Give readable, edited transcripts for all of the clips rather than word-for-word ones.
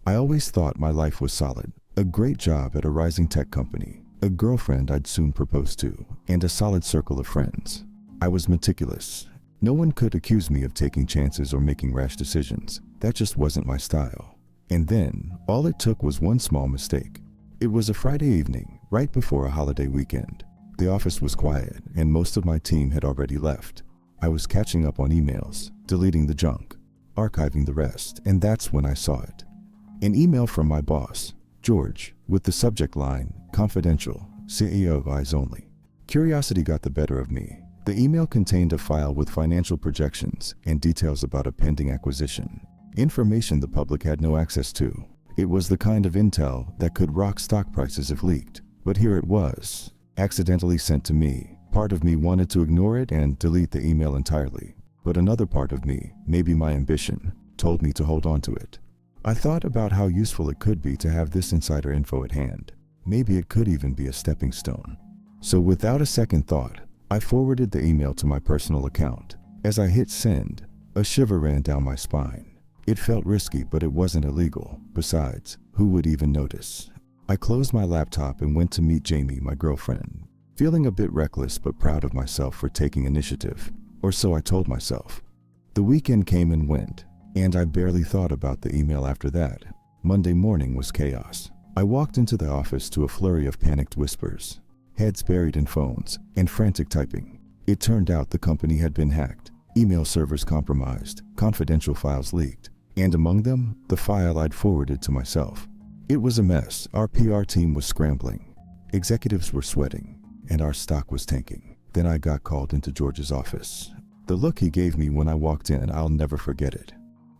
I always thought my life was solid. A great job at a rising tech company, a girlfriend I'd soon propose to, and a solid circle of friends. I was meticulous. No one could accuse me of taking chances or making rash decisions. That just wasn't my style. And then, all it took was one small mistake. It was a Friday evening, right before a holiday weekend. The office was quiet, and most of my team had already left. I was catching up on emails, deleting the junk, archiving the rest, and that's when I saw it. An email from my boss, George, with the subject line, "Confidential, CEO eyes only." Curiosity got the better of me. The email contained a file with financial projections and details about a pending acquisition, information the public had no access to. It was the kind of intel that could rock stock prices if leaked. But here it was, accidentally sent to me. Part of me wanted to ignore it and delete the email entirely, but another part of me, maybe my ambition, told me to hold on to it. I thought about how useful it could be to have this insider info at hand. Maybe it could even be a stepping stone. So without a second thought, I forwarded the email to my personal account. As I hit send, a shiver ran down my spine. It felt risky, but it wasn't illegal. Besides, who would even notice? I closed my laptop and went to meet Jamie, my girlfriend, feeling a bit reckless but proud of myself for taking initiative. Or so I told myself. The weekend came and went, and I barely thought about the email after that. Monday morning was chaos. I walked into the office to a flurry of panicked whispers, heads buried in phones, and frantic typing. It turned out the company had been hacked, email servers compromised, confidential files leaked, and among them, the file I'd forwarded to myself. It was a mess. Our PR team was scrambling. Executives were sweating, and our stock was tanking. Then I got called into George's office. The look he gave me when I walked in, I'll never forget it.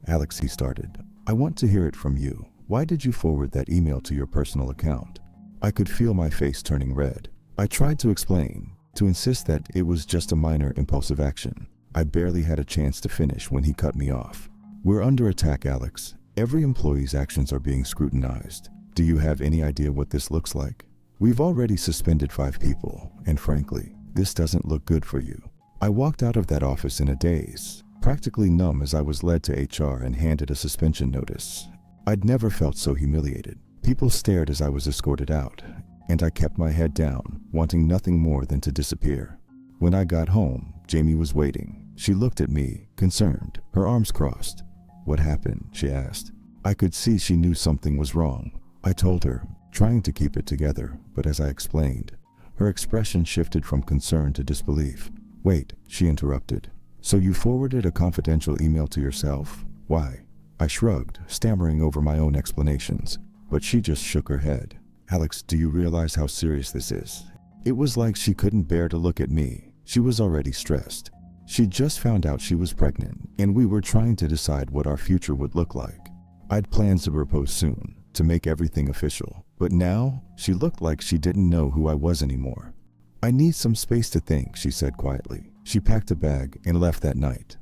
"Alex," he started, "I want to hear it from you. Why did you forward that email to your personal account?" I could feel my face turning red. I tried to explain, to insist that it was just a minor impulsive action. I barely had a chance to finish when he cut me off. "We're under attack, Alex. Every employee's actions are being scrutinized. Do you have any idea what this looks like? We've already suspended 5 people, and frankly, this doesn't look good for you." I walked out of that office in a daze, practically numb as I was led to HR and handed a suspension notice. I'd never felt so humiliated. People stared as I was escorted out, and I kept my head down, wanting nothing more than to disappear. When I got home, Jamie was waiting. She looked at me, concerned, her arms crossed. "What happened?" she asked. I could see she knew something was wrong. I told her, trying to keep it together, but as I explained, her expression shifted from concern to disbelief. "Wait," she interrupted. "So you forwarded a confidential email to yourself? Why?" I shrugged, stammering over my own explanations, but she just shook her head. "Alex, do you realize how serious this is?" It was like she couldn't bear to look at me. She was already stressed. She'd just found out she was pregnant, and we were trying to decide what our future would look like. I'd planned to propose soon, to make everything official, but now she looked like she didn't know who I was anymore. "I need some space to think," she said quietly. She packed a bag and left that night.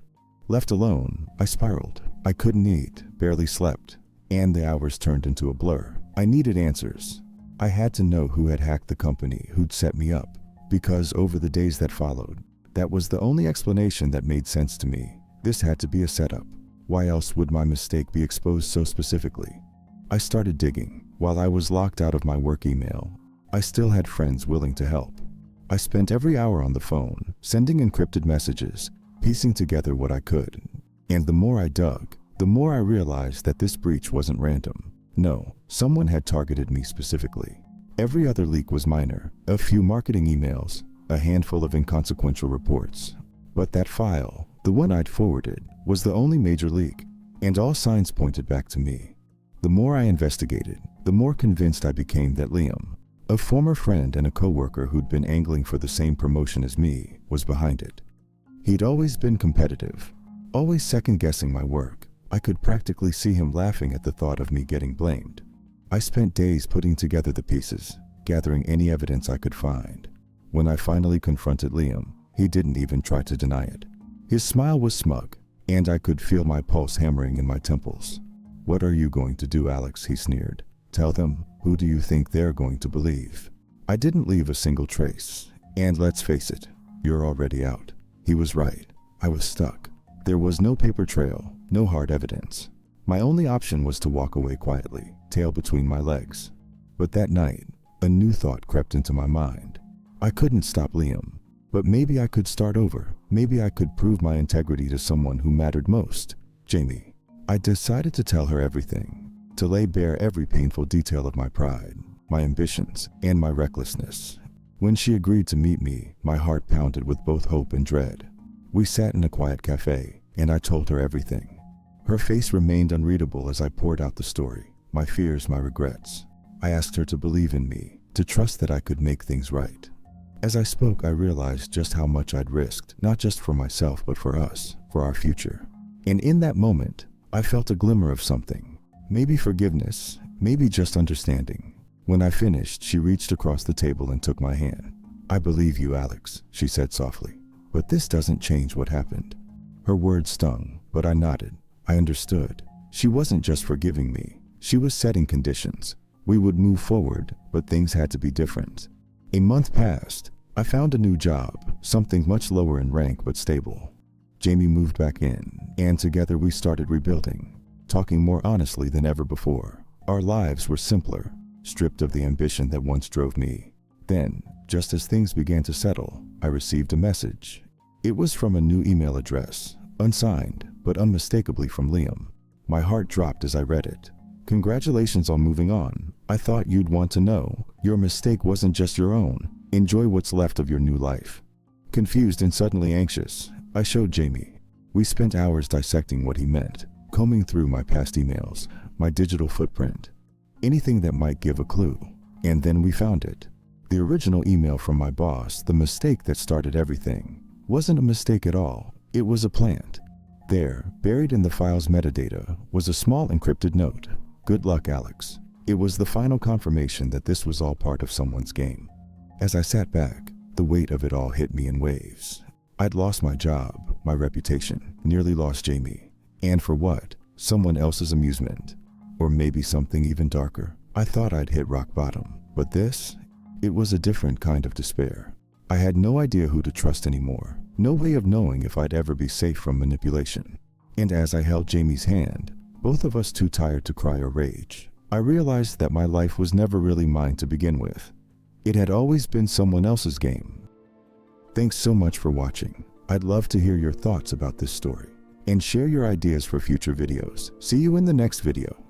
Left alone, I spiraled. I couldn't eat, barely slept, and the hours turned into a blur. I needed answers. I had to know who had hacked the company, who'd set me up, because over the days that followed, that was the only explanation that made sense to me. This had to be a setup. Why else would my mistake be exposed so specifically? I started digging. While I was locked out of my work email, I still had friends willing to help. I spent every hour on the phone, sending encrypted messages, piecing together what I could. And the more I dug, the more I realized that this breach wasn't random. No, someone had targeted me specifically. Every other leak was minor, a few marketing emails, a handful of inconsequential reports. But that file, the one I'd forwarded, was the only major leak, and all signs pointed back to me. The more I investigated, the more convinced I became that Liam, a former friend and a coworker who'd been angling for the same promotion as me, was behind it. He'd always been competitive, always second-guessing my work. I could practically see him laughing at the thought of me getting blamed. I spent days putting together the pieces, gathering any evidence I could find. When I finally confronted Liam, he didn't even try to deny it. His smile was smug, and I could feel my pulse hammering in my temples. "What are you going to do, Alex?" he sneered. "Tell them? Who do you think they're going to believe?" I didn't leave a single trace, and let's face it, you're already out. He was right. I was stuck. There was no paper trail, no hard evidence. My only option was to walk away quietly, tail between my legs. But that night, a new thought crept into my mind. I couldn't stop Liam, but maybe I could start over. Maybe I could prove my integrity to someone who mattered most, Jamie. I decided to tell her everything, to lay bare every painful detail of my pride, my ambitions, and my recklessness. When she agreed to meet me, my heart pounded with both hope and dread. We sat in a quiet cafe, and I told her everything. Her face remained unreadable as I poured out the story, my fears, my regrets. I asked her to believe in me, to trust that I could make things right. As I spoke, I realized just how much I'd risked, not just for myself, but for us, for our future. And in that moment, I felt a glimmer of something. Maybe forgiveness, maybe just understanding. When I finished, she reached across the table and took my hand. "I believe you, Alex," she said softly. "But this doesn't change what happened." Her words stung, but I nodded. I understood. She wasn't just forgiving me. She was setting conditions. We would move forward, but things had to be different. A month passed. I found a new job, something much lower in rank but stable. Jamie moved back in, and together we started rebuilding, talking more honestly than ever before. Our lives were simpler, stripped of the ambition that once drove me. Then, just as things began to settle, I received a message. It was from a new email address, unsigned, but unmistakably from Liam. My heart dropped as I read it. "Congratulations on moving on. I thought you'd want to know. Your mistake wasn't just your own. Enjoy what's left of your new life." Confused and suddenly anxious, I showed Jamie. We spent hours dissecting what he meant, combing through my past emails, my digital footprint, anything that might give a clue. And then we found it. The original email from my boss, the mistake that started everything, wasn't a mistake at all. It was a plant. There, buried in the file's metadata, was a small encrypted note. "Good luck, Alex." It was the final confirmation that this was all part of someone's game. As I sat back, the weight of it all hit me in waves. I'd lost my job, my reputation, nearly lost Jamie. And for what? Someone else's amusement. Or maybe something even darker. I thought I'd hit rock bottom. But this? It was a different kind of despair. I had no idea who to trust anymore. No way of knowing if I'd ever be safe from manipulation. And as I held Jamie's hand, both of us too tired to cry or rage, I realized that my life was never really mine to begin with. It had always been someone else's game. Thanks so much for watching. I'd love to hear your thoughts about this story. And share your ideas for future videos. See you in the next video.